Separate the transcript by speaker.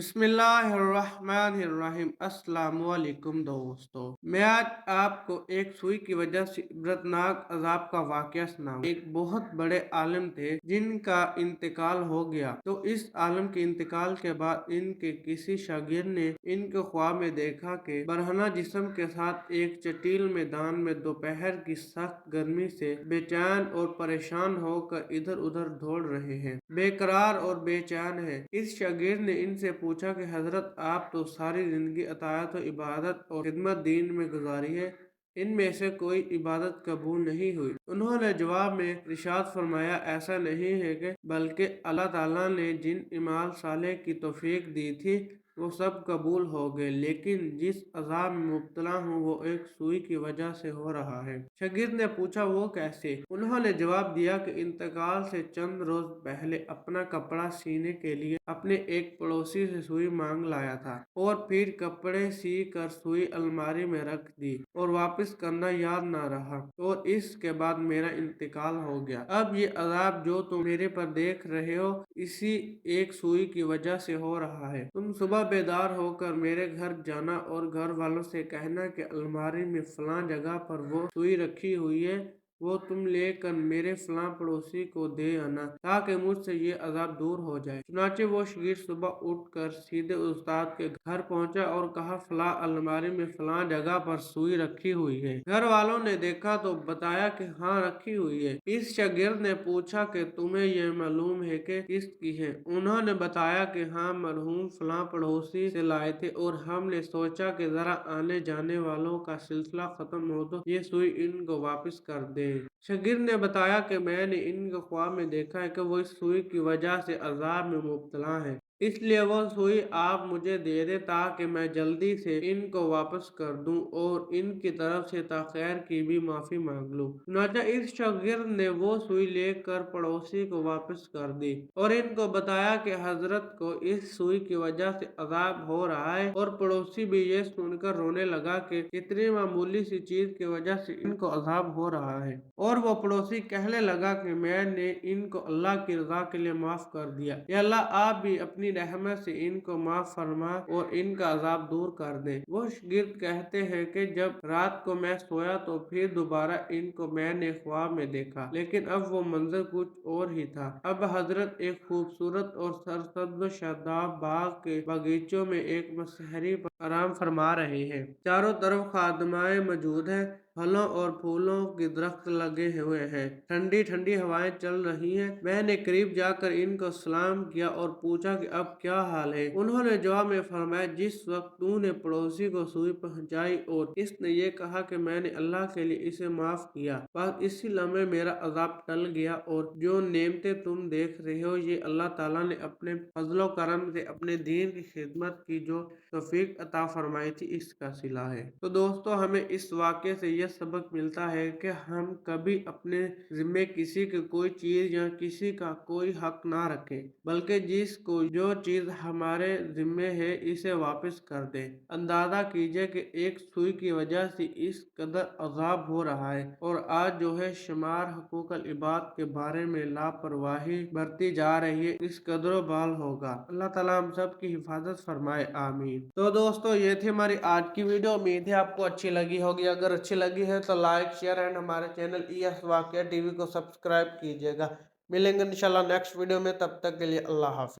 Speaker 1: बिस्मिल्लाहिर्रहमानिर्रहीम। अस्सलाम वालेकुम दोस्तों, मैं आज आपको एक सुई की वजह से इबरतनाक अजाब का वाकया सुनाऊं। एक बहुत बड़े आलिम थे जिनका इंतकाल हो गया। तो इस आलिम के इंतकाल के बाद इनके किसी शागिर्द ने इनको ख्वाब में देखा कि बरहना जिस्म के साथ एक चटील मैदान में दोपहर की सख्त गर्मी से बेचैन और परेशान होकर इधर उधर दौड़ रहे हैं, बेकरार और बेचैन है। इस शागिर्द ने इनसे पूछा कि हजरत, आप तो सारी जिंदगी अतायत व इबादत और खिदमत दीन में गुजारी है, इनमें से कोई इबादत कबूल नहीं हुई। उन्होंने जवाब में इरशाद फरमाया, ऐसा नहीं है कि बल्कि अल्लाह ताला ने जिन इमाल साले की तौफीक दी थी वो सब कबूल हो गए, लेकिन जिस अजाब में मुब्तला हूँ वो एक सुई की वजह से हो रहा है। शागिर्द ने पूछा, वो कैसे? उन्होंने जवाब दिया कि इंतकाल से चंद रोज पहले अपना कपड़ा सीने के लिए अपने एक पड़ोसी से सुई मांग लाया था और फिर कपड़े सी कर सुई अलमारी में रख दी और वापस करना याद ना रहा और इसके बाद मेरा इंतकाल हो गया। अब ये अजाब जो तुम मेरे पर देख रहे हो इसी एक सुई की वजह से हो रहा है। तुम सुबह बेदार होकर मेरे घर जाना और घर वालों से कहना कि अलमारी में फलां जगह पर वो सुई रखी हुई है, वो तुम लेकर मेरे फलां पड़ोसी को दे आना ताकि मुझसे ये अजाब दूर हो जाए। चुनाचे वो शागिर्द सुबह उठकर सीधे उस्ताद के घर पहुंचा और कहा, फलां अलमारी में फलां जगह पर सुई रखी हुई है। घर वालों ने देखा तो बताया कि हाँ, रखी हुई है। इस शागिर्द ने पूछा कि तुम्हें यह मालूम है कि किसकी है? उन्होंने बताया कि हाँ, मरहूम फलां पड़ोसी से लाए थे और हमने सोचा कि जरा आने जाने वालों का सिलसिला खत्म हो तो ये सुई इनको वापस कर दे। शागिर्द ने बताया कि मैंने इनको ख्वाब में देखा है कि वो इस सुई की वजह से अजाब में मुब्तला है, इसलिए वो सुई आप मुझे दे दे ताकि मैं जल्दी से इनको वापस कर दूं और इनकी तरफ से ताखैर की भी माफी मांग लूं। चुनांचे इस शागिर्द ने वो सुई लेकर पड़ोसी को वापस कर दी और इनको बताया कि हजरत को इस सुई की वजह से अजाब हो रहा है और पड़ोसी भी ये सुनकर रोने लगा कि इतनी मामूली सी चीज की वजह से इनको अजाब हो रहा है। और वो पड़ोसी कहने लगा कि मैंने इनको अल्लाह की रजा के लिए माफ कर दिया, या अल्लाह आप भी अपनी रहमत से इनको माफ फरमा और इनका अजाब दूर कर दे। वो शागिर्द कहते हैं कि जब रात को मैं सोया तो फिर दोबारा इनको मैंने ख्वाब में देखा, लेकिन अब वो मंजर कुछ और ही था। अब हजरत एक खूबसूरत और सरसब्ज शादाब बाग के बगीचों में एक मसहरी पर आराम फरमा रहे हैं। चारों तरफ खादमाएं मौजूद हैं, फलों और फूलों के दरख्त लगे हुए हैं, ठंडी ठंडी हवाएं चल रही हैं। मैंने करीब जाकर इनको सलाम किया और पूछा कि अब क्या हाल है? उन्होंने जवाब में फरमाया, जिस वक्त तूने पड़ोसी को सुई पहुंचाई और इसने ये कहा कि मैंने अल्लाह के लिए इसे माफ किया, बस इसी लम्हे मेरा अजाब टल गया और जो नेमतें तुम देख रहे हो ये अल्लाह ताला ने अपने फजलो करम से अपने दीन की खिदमत की जो तौफीक अता फरमाई थी इसका सिला है। तो दोस्तों, हमें इस वाक़े से यह सबक मिलता है कि हम कभी अपने जिम्मे किसी की कोई चीज या किसी का कोई हक ना रखें, बल्कि जिसको जो चीज हमारे जिम्मे है इसे वापस कर दें। अंदाजा कीजिए कि एक सुई की वजह से इस कदर अजाब हो रहा है और आज जो है शुमार हुकूकल इबाद के बारे में लापरवाही बरती जा रही है, इस कदरों बाल होगा। अल्लाह ताला हम सब की हिफाजत फरमाए, आमीन। तो दोस्तों, ये थी हमारी आज की वीडियो। उम्मीद है आपको अच्छी लगी होगी। अगर अच्छी लगी है तो लाइक, शेयर एंड हमारे चैनल ES वाक़िया TV को सब्सक्राइब कीजिएगा। मिलेंगे इंशाल्लाह नेक्स्ट वीडियो में, तब तक के लिए अल्लाह हाफ़िज़।